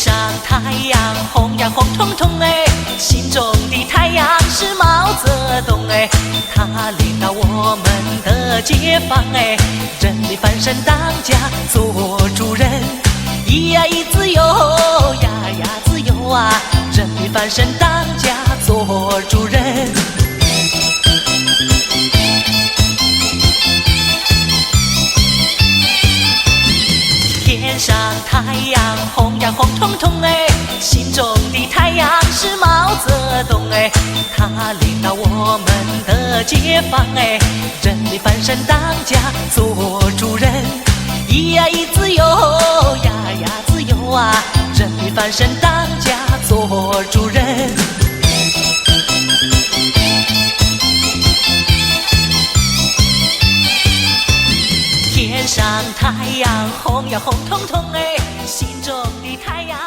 上太阳红呀红彤彤哎，心中的太阳是毛泽东哎，他领导我们的解放哎，人民翻身当家做主人，咿呀咿自由呀呀自由啊，人民翻身当家做主人。天上太阳红呀红彤彤哎，心中的太阳是毛泽东哎，他领导我们的解放哎，人民翻身当家做主人，咿呀咿自由呀呀自由啊，人民翻身当家做主人。天上太阳红呀红彤彤哎，心中的太阳